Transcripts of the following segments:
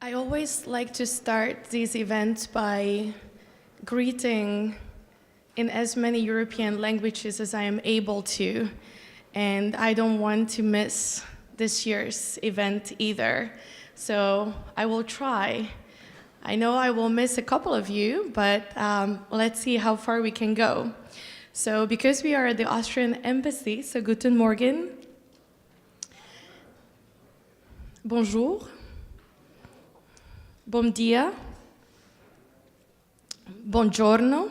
I always like to start these events by greeting in as many European languages as I am able to, and I don't want to miss this year's event either. So I will try. I know I will miss a couple of you, but let's see how far we can go. So because we are at the Austrian Embassy, so guten Morgen. Bonjour. Bom dia. Buongiorno.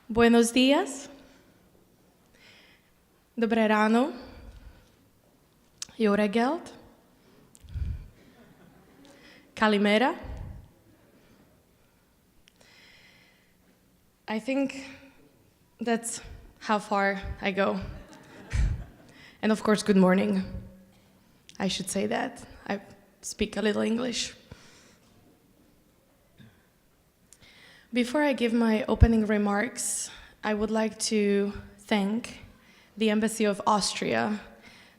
Buenos días. Dobré ráno. Jó reggelt. Kalimera. I think that's how far I go. And of course, good morning. I should say that. I speak a little English. Before I give my opening remarks, I would like to thank the Embassy of Austria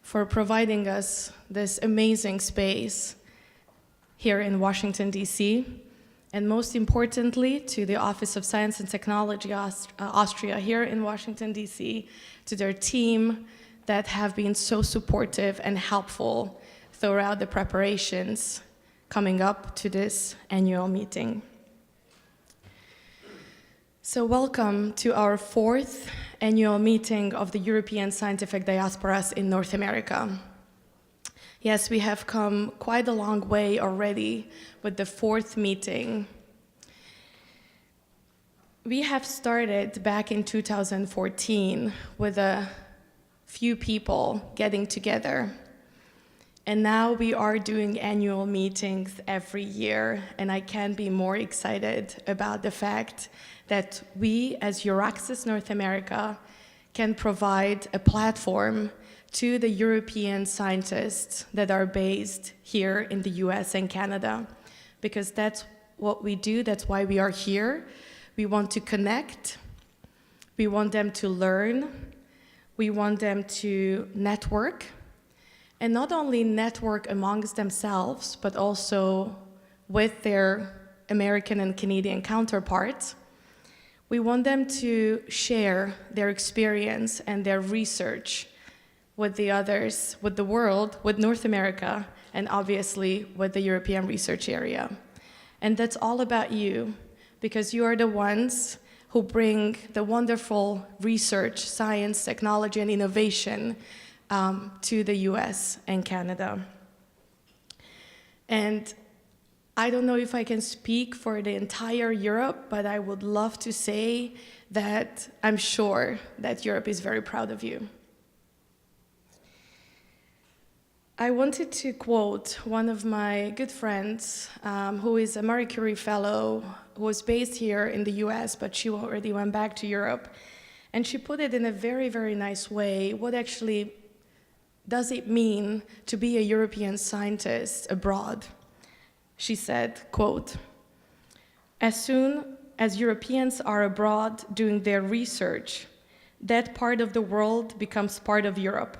for providing us this amazing space here in Washington, D.C., and most importantly, to the Office of Science and Technology Austria here in Washington, D.C., to their team that have been so supportive and helpful throughout the preparations coming up to this annual meeting. So welcome to our fourth annual meeting of the European Scientific Diasporas in North America. Yes, we have come quite a long way already with the fourth meeting. We have started back in 2014 with a few people getting together. And now we are doing annual meetings every year, and I can't be more excited about the fact that we, as EURAXESS North America, can provide a platform to the European scientists that are based here in the US and Canada, because that's what we do, that's why we are here. We want to connect, we want them to learn, we want them to network, and not only network amongst themselves, but also with their American and Canadian counterparts. We want them to share their experience and their research with the others, with the world, with North America, and obviously with the European research area. And that's all about you, because you are the ones who bring the wonderful research, science, technology, and innovation to the US and Canada. And I don't know if I can speak for the entire Europe, but I would love to say that I'm sure that Europe is very proud of you. I wanted to quote one of my good friends, who is a Marie Curie fellow, who was based here in the US, but she already went back to Europe. And she put it in a very, very nice way. What actually does it mean to be a European scientist abroad? She said, quote, "As soon as Europeans are abroad doing their research, that part of the world becomes part of Europe.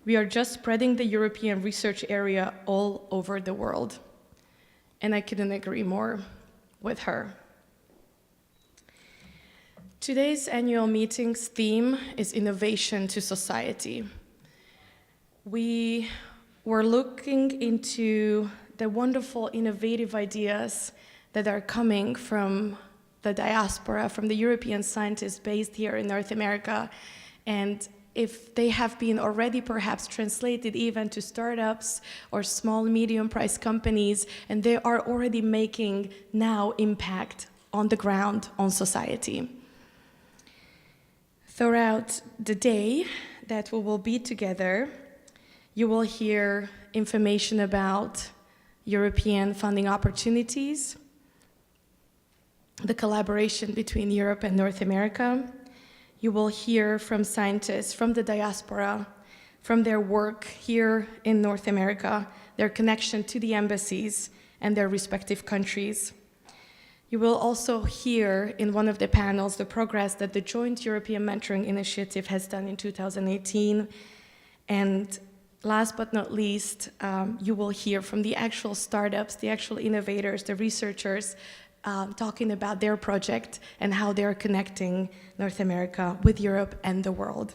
We are just spreading the European research area all over the world." And I couldn't agree more with her. Today's annual meeting's theme is Innovation to Society. We were looking into the wonderful innovative ideas that are coming from the diaspora, from the European scientists based here in North America, and if they have been already perhaps translated even to startups or small, medium-priced companies, and they are already making now impact on the ground, on society. Throughout the day that we will be together, you will hear information about European funding opportunities, the collaboration between Europe and North America. You will hear from scientists from the diaspora, from their work here in North America, their connection to the embassies and their respective countries. You will also hear in one of the panels the progress that the Joint European Mentoring Initiative has done in 2018, and last but not least, you will hear from the actual startups, the actual innovators, the researchers, talking about their project and how they're connecting North America with Europe and the world.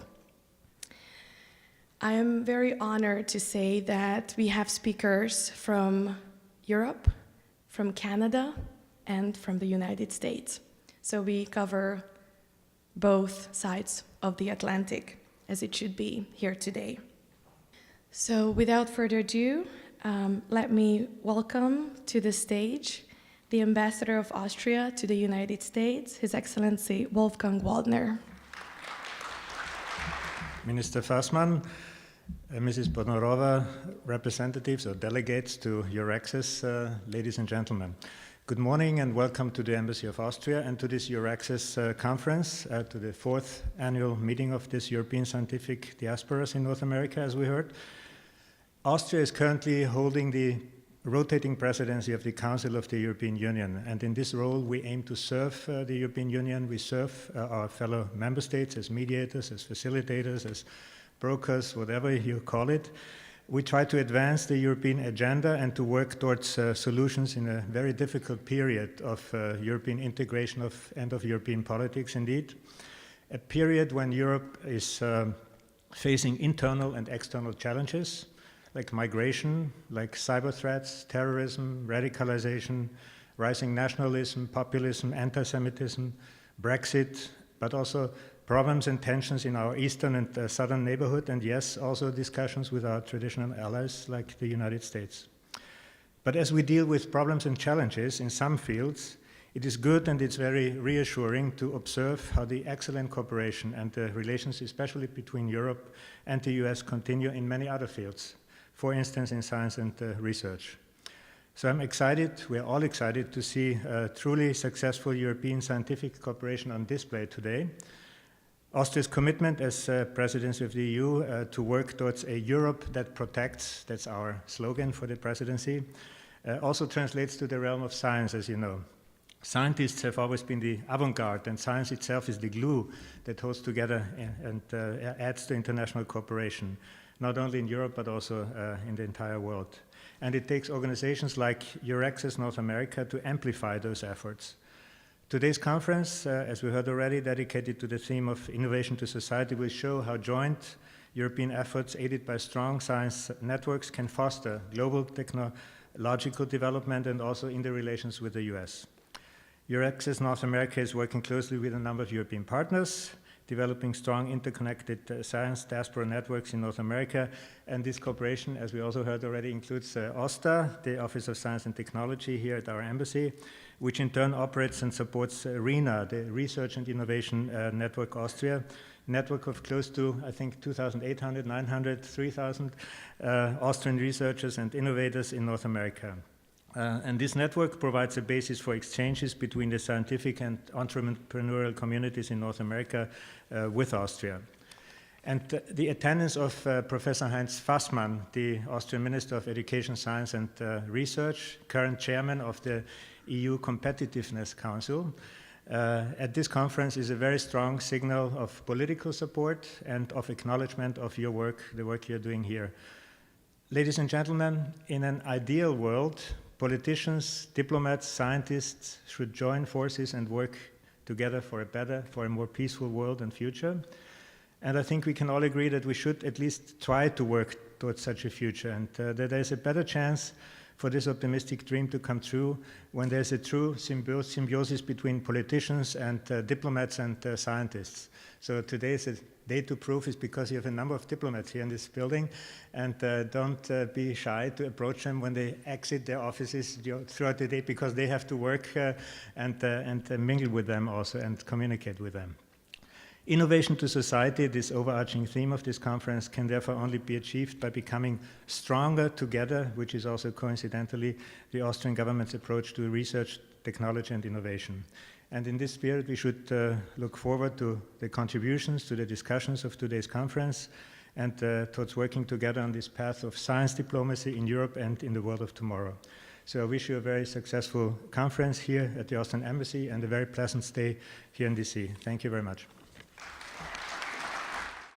I am very honored to say that we have speakers from Europe, from Canada, and from the United States. So we cover both sides of the Atlantic, as it should be here today. So without further ado, let me welcome to the stage the Ambassador of Austria to the United States, His Excellency Wolfgang Waldner. Minister Fassmann, Mrs. Bodnarova, representatives or delegates to EURAXESS, ladies and gentlemen. Good morning and welcome to the Embassy of Austria and to this EURAXESS conference, to the 4th annual meeting of this European Scientific Diasporas in North America, as we heard. Austria is currently holding the rotating presidency of the Council of the European Union, and in this role we aim to serve the European Union. We serve our fellow member states as mediators, as facilitators, as brokers, whatever you call it. We try to advance the European agenda and to work towards solutions in a very difficult period of European integration and of European politics indeed. A period when Europe is facing internal and external challenges like migration, like cyber threats, terrorism, radicalization, rising nationalism, populism, anti-Semitism, Brexit, but also problems and tensions in our eastern and southern neighborhood, and yes, also discussions with our traditional allies like the United States. But as we deal with problems and challenges in some fields, it is good and it's very reassuring to observe how the excellent cooperation and the relations, especially between Europe and the US, continue in many other fields, for instance, in science and research. So I'm excited, we're all excited to see truly successful European scientific cooperation on display today. Austria's commitment as presidency of the EU to work towards a Europe that protects, that's our slogan for the presidency, also translates to the realm of science, as you know. Scientists have always been the avant-garde, and science itself is the glue that holds together and adds to international cooperation, not only in Europe, but also in the entire world. And it takes organizations like EURAXESS North America to amplify those efforts. Today's conference, as we heard already, dedicated to the theme of innovation to society, will show how joint European efforts aided by strong science networks can foster global technological development and also in the relations with the US. EURAXESS North America is working closely with a number of European partners, developing strong interconnected science diaspora networks in North America. And this cooperation, as we also heard already, includes OSTA, the Office of Science and Technology here at our embassy, which in turn operates and supports RINA, the Research and Innovation Network Austria, network of close to, I think, 2,800, 900, 3,000 Austrian researchers and innovators in North America. And this network provides a basis for exchanges between the scientific and entrepreneurial communities in North America with Austria. And the attendance of Professor Heinz Fassmann, the Austrian Minister of Education, Science and Research, current chairman of the EU Competitiveness Council, at this conference is a very strong signal of political support and of acknowledgement of your work, the work you're doing here. Ladies and gentlemen, in an ideal world, politicians, diplomats, scientists should join forces and work together for a better, for a more peaceful world and future. And I think we can all agree that we should at least try to work towards such a future, and that there is a better chance for this optimistic dream to come true when there's a true symbiosis between politicians and diplomats and scientists. So today is a day to prove is because you have a number of diplomats here in this building, and don't be shy to approach them when they exit their offices throughout the day, because they have to work and mingle with them also and communicate with them. Innovation to society, this overarching theme of this conference, can therefore only be achieved by becoming stronger together, which is also coincidentally the Austrian government's approach to research, technology and innovation. And in this spirit, we should look forward to the contributions, to the discussions of today's conference, and towards working together on this path of science diplomacy in Europe and in the world of tomorrow. So I wish you a very successful conference here at the Austrian Embassy and a very pleasant stay here in DC. Thank you very much.